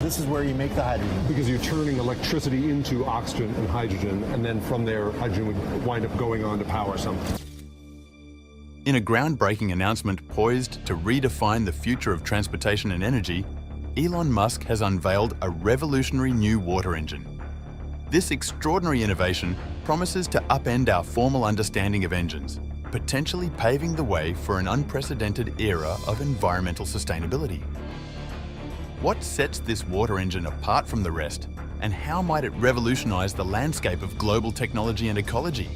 This is where you make the hydrogen. Because you're turning electricity into oxygen and hydrogen, and then from there, hydrogen would wind up going on to power something. In a groundbreaking announcement poised to redefine the future of transportation and energy, Elon Musk has unveiled a revolutionary new water engine. This extraordinary innovation promises to upend our formal understanding of engines, potentially paving the way for an unprecedented era of environmental sustainability. What sets this water engine apart from the rest, and how might it revolutionize the landscape of global technology and ecology?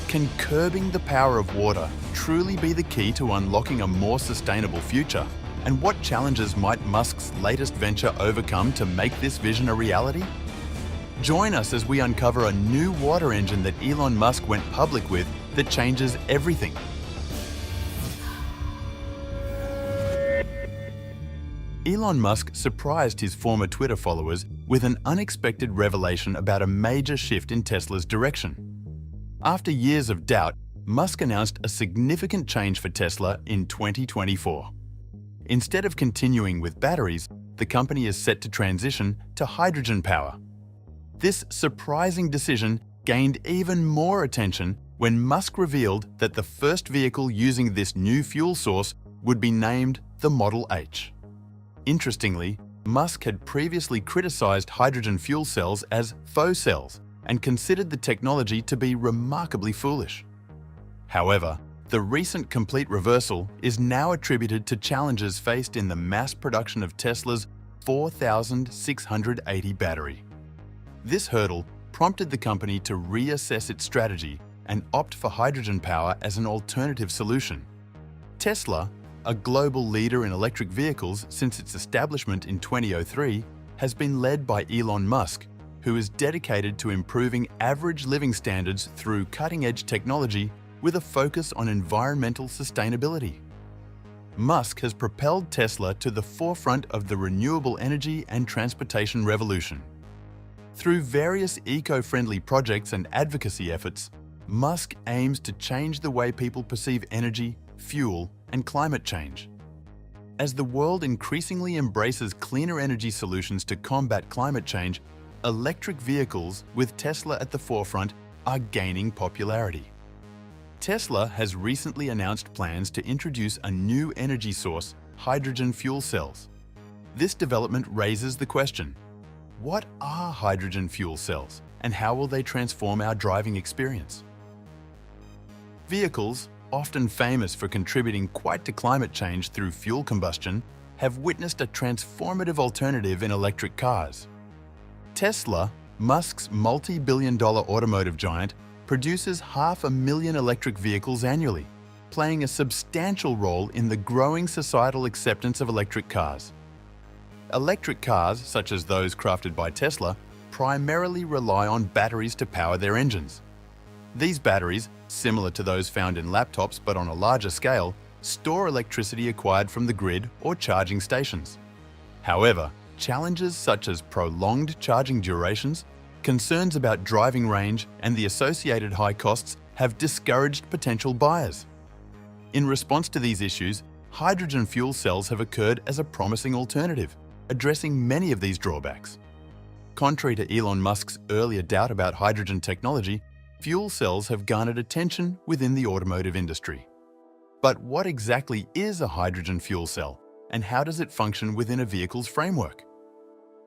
Can curbing the power of water truly be the key to unlocking a more sustainable future? And what challenges might Musk's latest venture overcome to make this vision a reality? Join us as we uncover a new water engine that Elon Musk went public with that changes everything. Elon Musk surprised his former Twitter followers with an unexpected revelation about a major shift in Tesla's direction. After years of doubt, Musk announced a significant change for Tesla in 2024. Instead of continuing with batteries, the company is set to transition to hydrogen power. This surprising decision gained even more attention when Musk revealed that the first vehicle using this new fuel source would be named the Model H. Interestingly, Musk had previously criticized hydrogen fuel cells as faux cells and considered the technology to be remarkably foolish. However, the recent complete reversal is now attributed to challenges faced in the mass production of Tesla's 4,680 battery. This hurdle prompted the company to reassess its strategy and opt for hydrogen power as an alternative solution. Tesla, a global leader in electric vehicles since its establishment in 2003, has been led by Elon Musk, who is dedicated to improving average living standards through cutting-edge technology with a focus on environmental sustainability. Musk has propelled Tesla to the forefront of the renewable energy and transportation revolution. Through various eco-friendly projects and advocacy efforts, Musk aims to change the way people perceive energy, fuel, and climate change. As the world increasingly embraces cleaner energy solutions to combat climate change, electric vehicles, with Tesla at the forefront, are gaining popularity. Tesla has recently announced plans to introduce a new energy source, hydrogen fuel cells. This development raises the question: what are hydrogen fuel cells, and how will they transform our driving experience? Vehicles, often famous for contributing quite to climate change through fuel combustion, have witnessed a transformative alternative in electric cars. Tesla, Musk's multi-billion-dollar automotive giant, produces 500,000 electric vehicles annually, playing a substantial role in the growing societal acceptance of electric cars. Electric cars, such as those crafted by Tesla, primarily rely on batteries to power their engines. These batteries, similar to those found in laptops but on a larger scale, store electricity acquired from the grid or charging stations. However, challenges such as prolonged charging durations, concerns about driving range, and the associated high costs have discouraged potential buyers. In response to these issues, hydrogen fuel cells have occurred as a promising alternative, addressing many of these drawbacks. Contrary to Elon Musk's earlier doubt about hydrogen technology, fuel cells have garnered attention within the automotive industry. But what exactly is a hydrogen fuel cell, and how does it function within a vehicle's framework?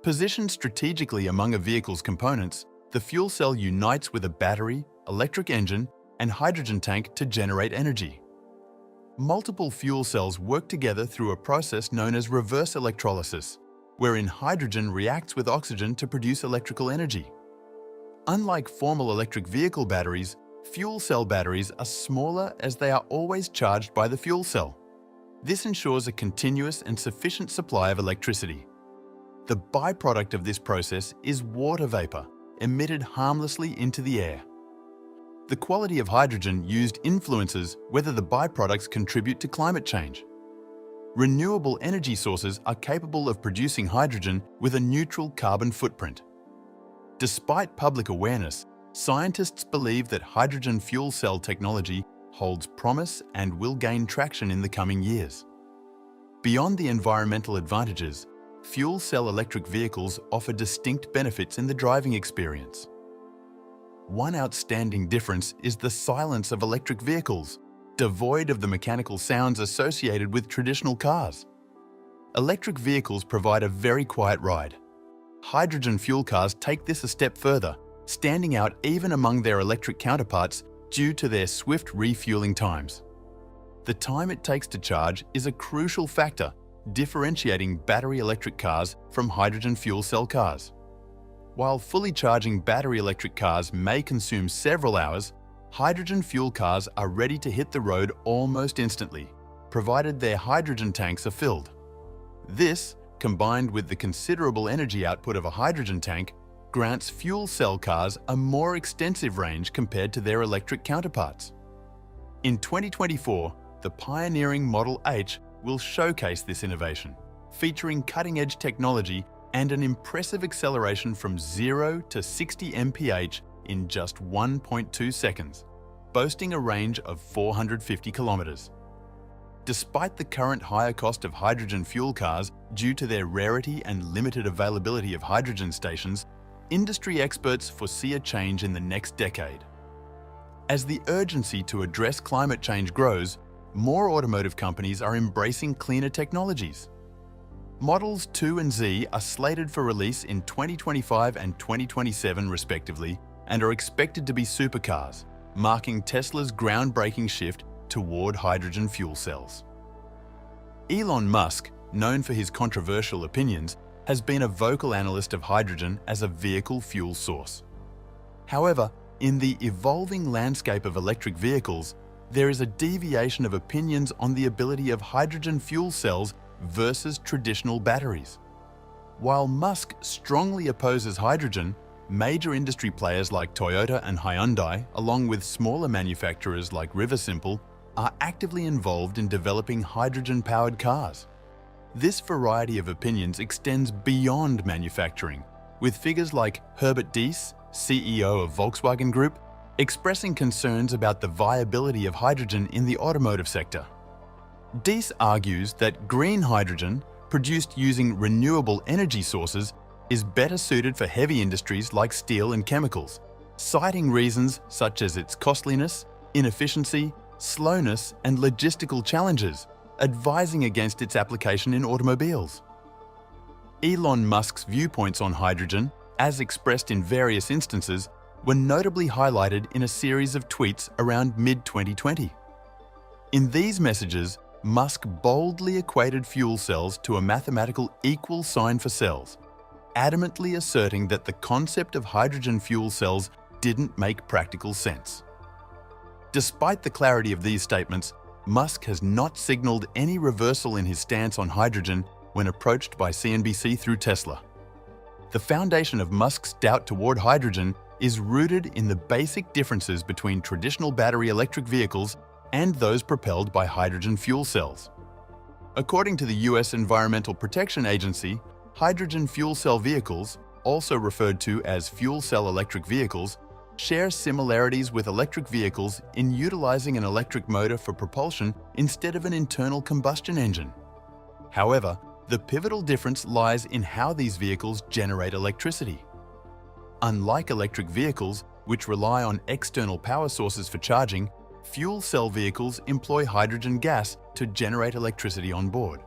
Positioned strategically among a vehicle's components, the fuel cell unites with a battery, electric engine, and hydrogen tank to generate energy. Multiple fuel cells work together through a process known as reverse electrolysis, wherein hydrogen reacts with oxygen to produce electrical energy. Unlike formal electric vehicle batteries, fuel cell batteries are smaller as they are always charged by the fuel cell. This ensures a continuous and sufficient supply of electricity. The byproduct of this process is water vapor, emitted harmlessly into the air. The quality of hydrogen used influences whether the byproducts contribute to climate change. Renewable energy sources are capable of producing hydrogen with a neutral carbon footprint. Despite public awareness, scientists believe that hydrogen fuel cell technology holds promise and will gain traction in the coming years. Beyond the environmental advantages, fuel cell electric vehicles offer distinct benefits in the driving experience. One outstanding difference is the silence of electric vehicles, devoid of the mechanical sounds associated with traditional cars. Electric vehicles provide a very quiet ride. Hydrogen fuel cars take this a step further, standing out even among their electric counterparts due to their swift refueling times. The time it takes to charge is a crucial factor, differentiating battery electric cars from hydrogen fuel cell cars. While fully charging battery electric cars may consume several hours, hydrogen fuel cars are ready to hit the road almost instantly, provided their hydrogen tanks are filled. This, combined with the considerable energy output of a hydrogen tank, grants fuel cell cars a more extensive range compared to their electric counterparts. In 2024, the pioneering Model H will showcase this innovation, featuring cutting-edge technology and an impressive acceleration from 0 to 60 mph in just 1.2 seconds, boasting a range of 450 kilometers. Despite the current higher cost of hydrogen fuel cars due to their rarity and limited availability of hydrogen stations, industry experts foresee a change in the next decade. As the urgency to address climate change grows, more automotive companies are embracing cleaner technologies. Models 2 and Z are slated for release in 2025 and 2027 respectively, and are expected to be supercars, marking Tesla's groundbreaking shift toward hydrogen fuel cells. Elon Musk, known for his controversial opinions, has been a vocal analyst of hydrogen as a vehicle fuel source. However, in the evolving landscape of electric vehicles, there is a deviation of opinions on the ability of hydrogen fuel cells versus traditional batteries. While Musk strongly opposes hydrogen, major industry players like Toyota and Hyundai, along with smaller manufacturers like Riversimple, are actively involved in developing hydrogen-powered cars. This variety of opinions extends beyond manufacturing, with figures like Herbert Diess, CEO of Volkswagen Group, expressing concerns about the viability of hydrogen in the automotive sector. Diess argues that green hydrogen, produced using renewable energy sources, is better suited for heavy industries like steel and chemicals, citing reasons such as its costliness, inefficiency, slowness, and logistical challenges, advising against its application in automobiles. Elon Musk's viewpoints on hydrogen, as expressed in various instances, were notably highlighted in a series of tweets around mid-2020. In these messages, Musk boldly equated fuel cells to a mathematical equal sign for cells, adamantly asserting that the concept of hydrogen fuel cells didn't make practical sense. Despite the clarity of these statements, Musk has not signaled any reversal in his stance on hydrogen when approached by CNBC through Tesla. The foundation of Musk's doubt toward hydrogen is rooted in the basic differences between traditional battery electric vehicles and those propelled by hydrogen fuel cells. According to the US Environmental Protection Agency, hydrogen fuel cell vehicles, also referred to as fuel cell electric vehicles, share similarities with electric vehicles in utilizing an electric motor for propulsion instead of an internal combustion engine. However, the pivotal difference lies in how these vehicles generate electricity. Unlike electric vehicles, which rely on external power sources for charging, fuel cell vehicles employ hydrogen gas to generate electricity on board.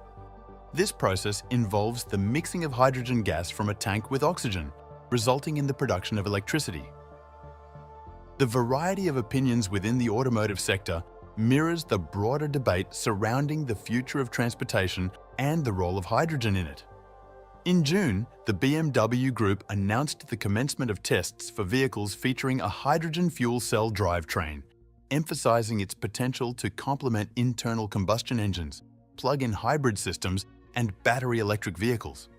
This process involves the mixing of hydrogen gas from a tank with oxygen, resulting in the production of electricity. The variety of opinions within the automotive sector mirrors the broader debate surrounding the future of transportation and the role of hydrogen in it. In June, the BMW Group announced the commencement of tests for vehicles featuring a hydrogen fuel cell drivetrain, emphasizing its potential to complement internal combustion engines, plug-in hybrid systems, and battery electric vehicles.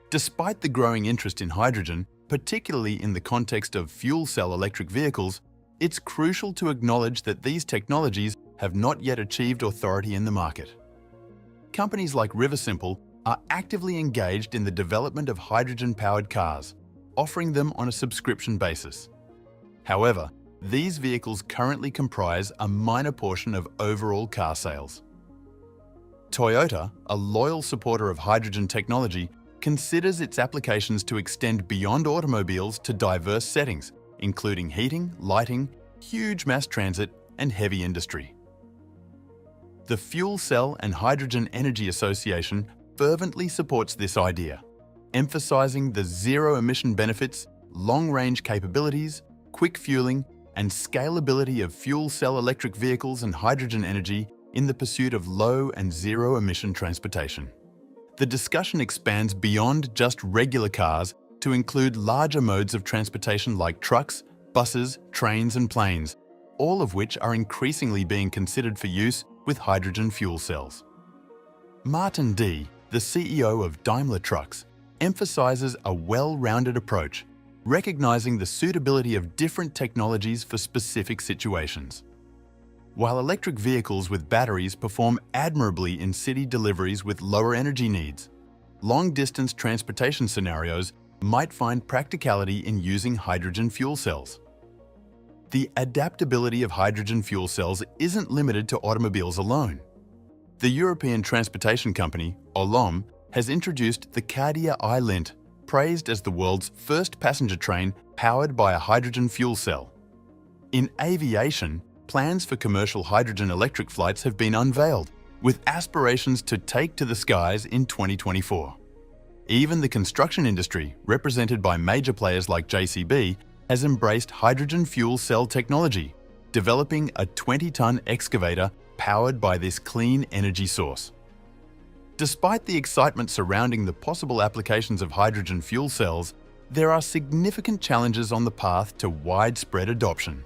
Despite the growing interest in hydrogen, particularly in the context of fuel cell electric vehicles, it's crucial to acknowledge that these technologies have not yet achieved authority in the market. Companies like Riversimple are actively engaged in the development of hydrogen-powered cars, offering them on a subscription basis. However, these vehicles currently comprise a minor portion of overall car sales. Toyota, a loyal supporter of hydrogen technology, considers its applications to extend beyond automobiles to diverse settings, including heating, lighting, huge mass transit, and heavy industry. The Fuel Cell and Hydrogen Energy Association fervently supports this idea, emphasizing the zero-emission benefits, long-range capabilities, quick fueling, and scalability of fuel cell electric vehicles and hydrogen energy in the pursuit of low and zero-emission transportation. The discussion expands beyond just regular cars to include larger modes of transportation like trucks, buses, trains, and planes, all of which are increasingly being considered for use with hydrogen fuel cells. Martin Dee, the CEO of Daimler Trucks, emphasizes a well-rounded approach, recognizing the suitability of different technologies for specific situations. While electric vehicles with batteries perform admirably in city deliveries with lower energy needs, long-distance transportation scenarios might find practicality in using hydrogen fuel cells. The adaptability of hydrogen fuel cells isn't limited to automobiles alone. The European transportation company, Olom, has introduced the Cardia iLint, praised as the world's first passenger train powered by a hydrogen fuel cell. In aviation, plans for commercial hydrogen electric flights have been unveiled, with aspirations to take to the skies in 2024. Even the construction industry, represented by major players like JCB, has embraced hydrogen fuel cell technology, developing a 20-ton excavator powered by this clean energy source. Despite the excitement surrounding the possible applications of hydrogen fuel cells, there are significant challenges on the path to widespread adoption.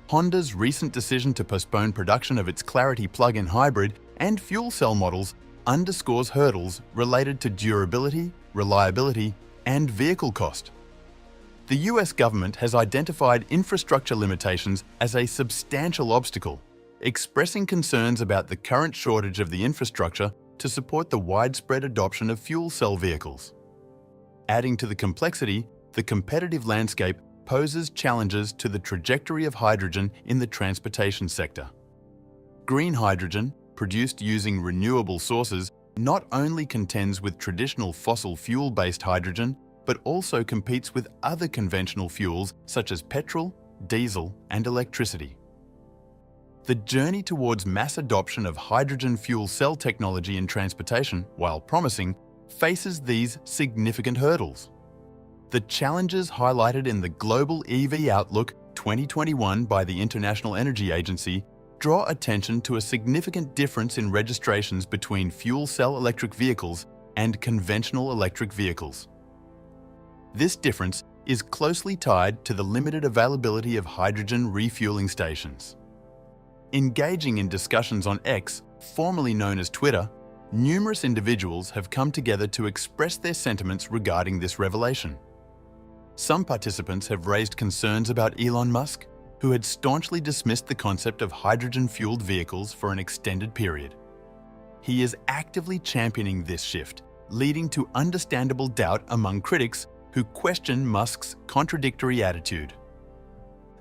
Honda's recent decision to postpone production of its Clarity plug-in hybrid and fuel cell models underscores hurdles related to durability, reliability, and vehicle cost. The US government has identified infrastructure limitations as a substantial obstacle, expressing concerns about the current shortage of the infrastructure to support the widespread adoption of fuel cell vehicles. Adding to the complexity, the competitive landscape poses challenges to the trajectory of hydrogen in the transportation sector. Green hydrogen, produced using renewable sources, not only contends with traditional fossil fuel-based hydrogen, but also competes with other conventional fuels such as petrol, diesel, and electricity. The journey towards mass adoption of hydrogen fuel cell technology in transportation, while promising, faces these significant hurdles. The challenges highlighted in the Global EV Outlook 2021 by the International Energy Agency draw attention to a significant difference in registrations between fuel cell electric vehicles and conventional electric vehicles. This difference is closely tied to the limited availability of hydrogen refueling stations. Engaging in discussions on X, formerly known as Twitter, numerous individuals have come together to express their sentiments regarding this revelation. Some participants have raised concerns about Elon Musk, who had staunchly dismissed the concept of hydrogen-fueled vehicles for an extended period. He is actively championing this shift, leading to understandable doubt among critics who question Musk's contradictory attitude.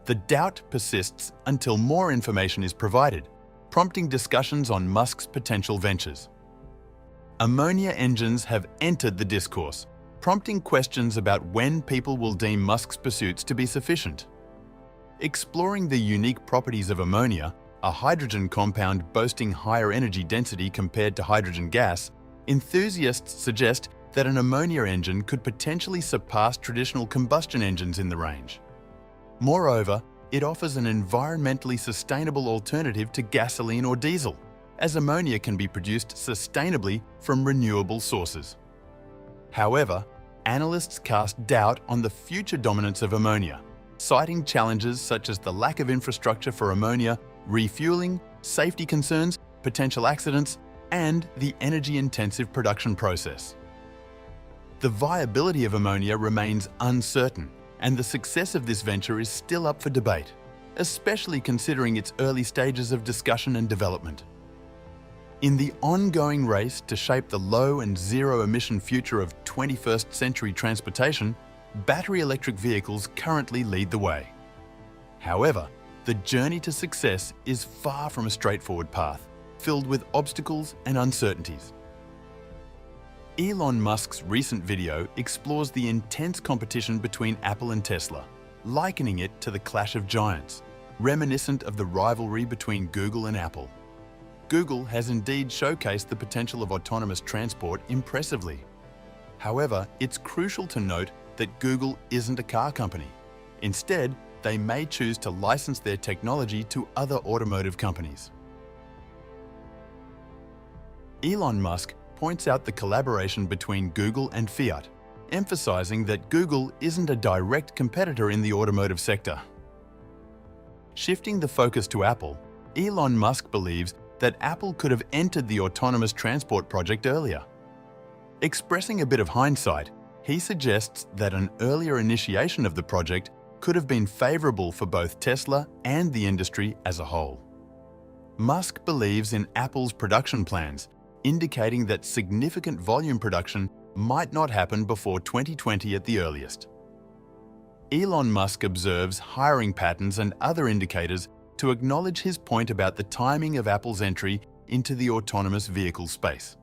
The doubt persists until more information is provided, prompting discussions on Musk's potential ventures. Ammonia engines have entered the discourse, prompting questions about when people will deem Musk's pursuits to be sufficient. Exploring the unique properties of ammonia, a hydrogen compound boasting higher energy density compared to hydrogen gas, enthusiasts suggest that an ammonia engine could potentially surpass traditional combustion engines in the range. Moreover, it offers an environmentally sustainable alternative to gasoline or diesel, as ammonia can be produced sustainably from renewable sources. However, analysts cast doubt on the future dominance of ammonia, citing challenges such as the lack of infrastructure for ammonia, refueling, safety concerns, potential accidents, and the energy-intensive production process. The viability of ammonia remains uncertain, and the success of this venture is still up for debate, especially considering its early stages of discussion and development. In the ongoing race to shape the low and zero-emission future of 21st century transportation, battery electric vehicles currently lead the way. However, the journey to success is far from a straightforward path, filled with obstacles and uncertainties. Elon Musk's recent video explores the intense competition between Apple and Tesla, likening it to the clash of giants, reminiscent of the rivalry between Google and Apple. Google has indeed showcased the potential of autonomous transport impressively. However, it's crucial to note that Google isn't a car company. Instead, they may choose to license their technology to other automotive companies. Elon Musk points out the collaboration between Google and Fiat, emphasizing that Google isn't a direct competitor in the automotive sector. Shifting the focus to Apple, Elon Musk believes that Apple could have entered the autonomous transport project earlier. Expressing a bit of hindsight, he suggests that an earlier initiation of the project could have been favorable for both Tesla and the industry as a whole. Musk believes in Apple's production plans, indicating that significant volume production might not happen before 2020 at the earliest. Elon Musk observes hiring patterns and other indicators to acknowledge his point about the timing of Apple's entry into the autonomous vehicle space.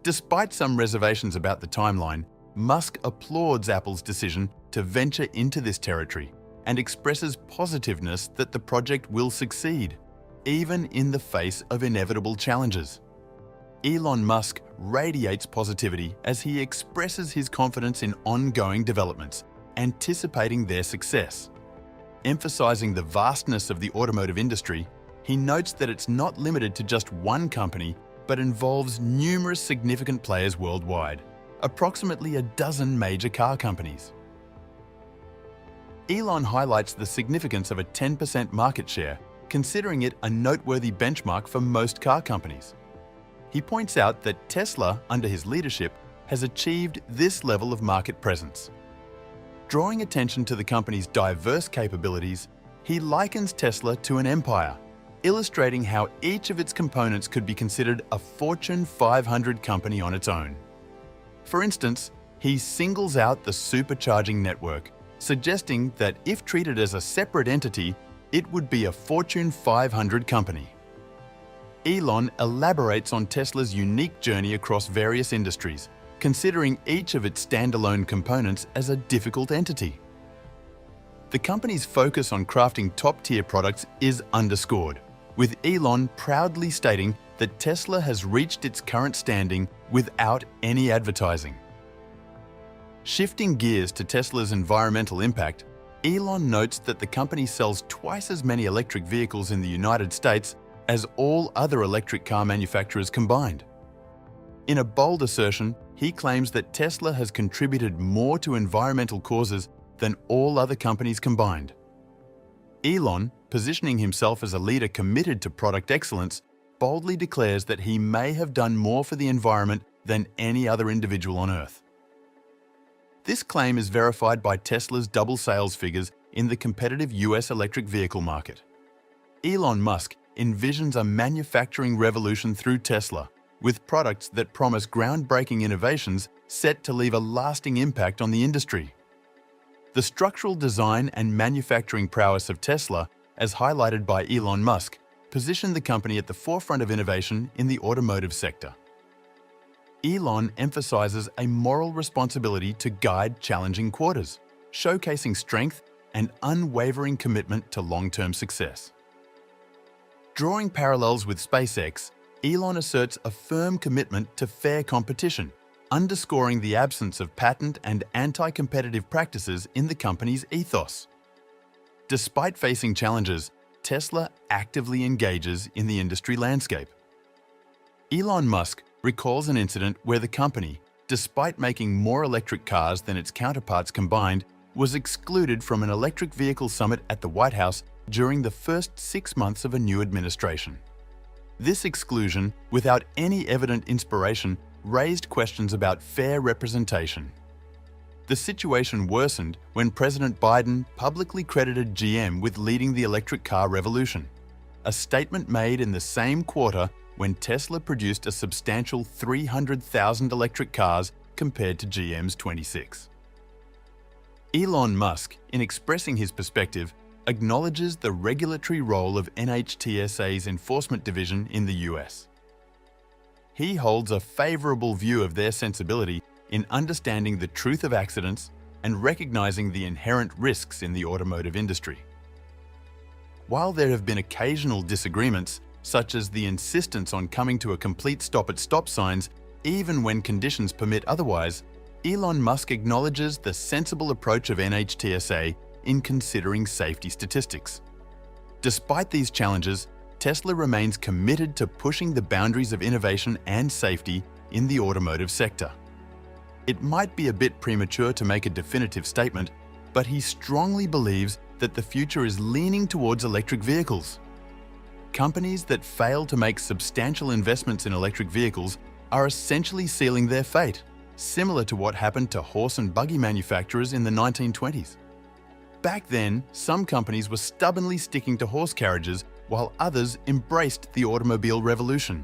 Despite some reservations about the timeline, Musk applauds Apple's decision to venture into this territory and expresses positiveness that the project will succeed, even in the face of inevitable challenges. Elon Musk radiates positivity as he expresses his confidence in ongoing developments, anticipating their success. Emphasizing the vastness of the automotive industry, he notes that it's not limited to just one company, but involves numerous significant players worldwide, approximately a dozen major car companies. Elon highlights the significance of a 10% market share, considering it a noteworthy benchmark for most car companies. He points out that Tesla, under his leadership, has achieved this level of market presence. Drawing attention to the company's diverse capabilities, he likens Tesla to an empire, illustrating how each of its components could be considered a Fortune 500 company on its own. For instance, he singles out the supercharging network, suggesting that if treated as a separate entity, it would be a Fortune 500 company. Elon elaborates on Tesla's unique journey across various industries, considering each of its standalone components as a difficult entity. The company's focus on crafting top-tier products is underscored, with Elon proudly stating that Tesla has reached its current standing without any advertising. Shifting gears to Tesla's environmental impact, Elon notes that the company sells twice as many electric vehicles in the United States as all other electric car manufacturers combined. In a bold assertion, he claims that Tesla has contributed more to environmental causes than all other companies combined. Elon, positioning himself as a leader committed to product excellence, boldly declares that he may have done more for the environment than any other individual on Earth. This claim is verified by Tesla's double sales figures in the competitive US electric vehicle market. Elon Musk envisions a manufacturing revolution through Tesla, with products that promise groundbreaking innovations set to leave a lasting impact on the industry. The structural design and manufacturing prowess of Tesla, as highlighted by Elon Musk, position the company at the forefront of innovation in the automotive sector. Elon emphasizes a moral responsibility to guide challenging quarters, showcasing strength and unwavering commitment to long-term success. Drawing parallels with SpaceX, Elon asserts a firm commitment to fair competition, underscoring the absence of patent and anti-competitive practices in the company's ethos. Despite facing challenges, Tesla actively engages in the industry landscape. Elon Musk recalls an incident where the company, despite making more electric cars than its counterparts combined, was excluded from an electric vehicle summit at the White House during the first 6 months of a new administration. This exclusion, without any evident inspiration, raised questions about fair representation. The situation worsened when President Biden publicly credited GM with leading the electric car revolution, a statement made in the same quarter when Tesla produced a substantial 300,000 electric cars compared to GM's 26. Elon Musk, in expressing his perspective, acknowledges the regulatory role of NHTSA's enforcement division in the US. he holds a favorable view of their sensibility in understanding the truth of accidents and recognizing the inherent risks in the automotive industry. While there have been occasional disagreements, such as the insistence on coming to a complete stop at stop signs even when conditions permit otherwise, Elon Musk acknowledges the sensible approach of NHTSA in considering safety statistics. Despite these challenges, Tesla remains committed to pushing the boundaries of innovation and safety in the automotive sector. It might be a bit premature to make a definitive statement, but he strongly believes that the future is leaning towards electric vehicles. Companies that fail to make substantial investments in electric vehicles are essentially sealing their fate, similar to what happened to horse and buggy manufacturers in the 1920s. Back then, some companies were stubbornly sticking to horse carriages while others embraced the automobile revolution.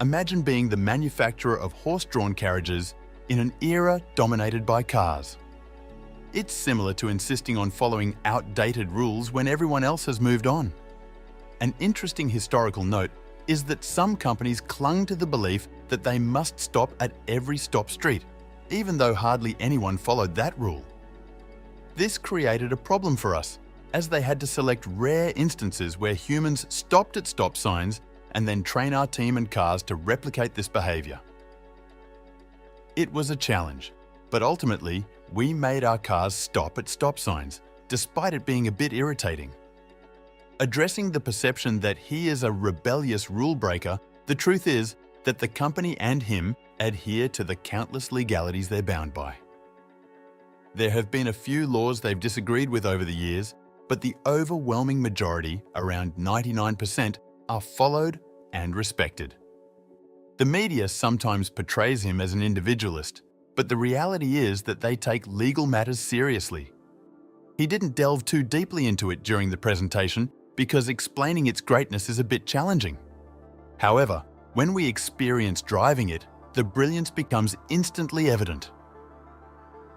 Imagine being the manufacturer of horse-drawn carriages in an era dominated by cars. It's similar to insisting on following outdated rules when everyone else has moved on. An interesting historical note is that some companies clung to the belief that they must stop at every stop street, even though hardly anyone followed that rule. This created a problem for us, as they had to select rare instances where humans stopped at stop signs and then train our team and cars to replicate this behavior. It was a challenge, but ultimately, we made our cars stop at stop signs, despite it being a bit irritating. Addressing the perception that he is a rebellious rule breaker, the truth is that the company and him adhere to the countless legalities they're bound by. There have been a few laws they've disagreed with over the years, but the overwhelming majority, around 99%, are followed and respected. The media sometimes portrays him as an individualist, but the reality is that they take legal matters seriously. He didn't delve too deeply into it during the presentation because explaining its greatness is a bit challenging. However, when we experience driving it, the brilliance becomes instantly evident.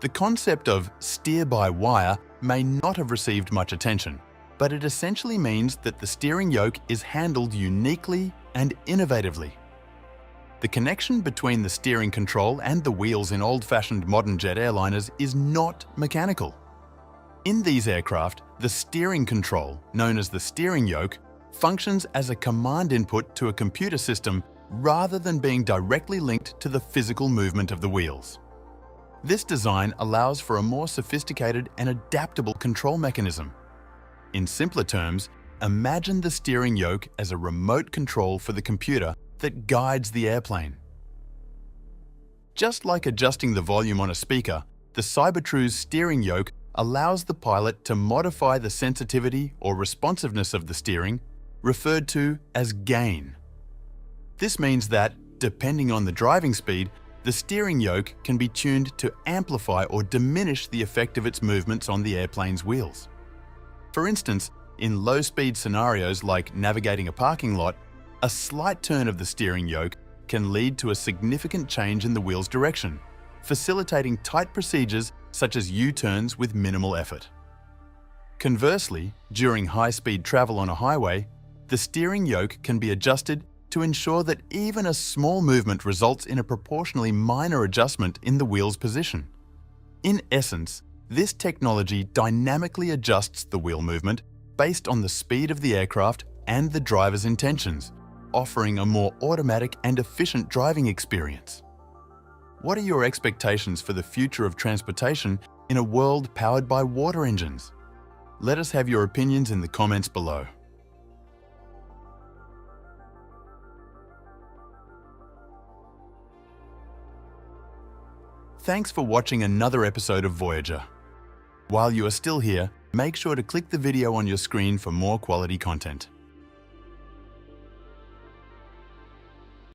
The concept of steer-by-wire may not have received much attention, but it essentially means that the steering yoke is handled uniquely and innovatively. The connection between the steering control and the wheels in old-fashioned modern jet airliners is not mechanical. In these aircraft, the steering control, known as the steering yoke, functions as a command input to a computer system rather than being directly linked to the physical movement of the wheels. This design allows for a more sophisticated and adaptable control mechanism. In simpler terms, imagine the steering yoke as a remote control for the computer that guides the airplane. Just like adjusting the volume on a speaker, the Cybertrue's steering yoke allows the pilot to modify the sensitivity or responsiveness of the steering, referred to as gain. This means that, depending on the driving speed, the steering yoke can be tuned to amplify or diminish the effect of its movements on the airplane's wheels. For instance, in low-speed scenarios like navigating a parking lot, a slight turn of the steering yoke can lead to a significant change in the wheel's direction, facilitating tight procedures such as U-turns with minimal effort. Conversely, during high-speed travel on a highway, the steering yoke can be adjusted to ensure that even a small movement results in a proportionally minor adjustment in the wheel's position. In essence, this technology dynamically adjusts the wheel movement based on the speed of the aircraft and the driver's intentions, offering a more automatic and efficient driving experience. What are your expectations for the future of transportation in a world powered by water engines? Let us have your opinions in the comments below. Thanks for watching another episode of Voyager. While you are still here, make sure to click the video on your screen for more quality content.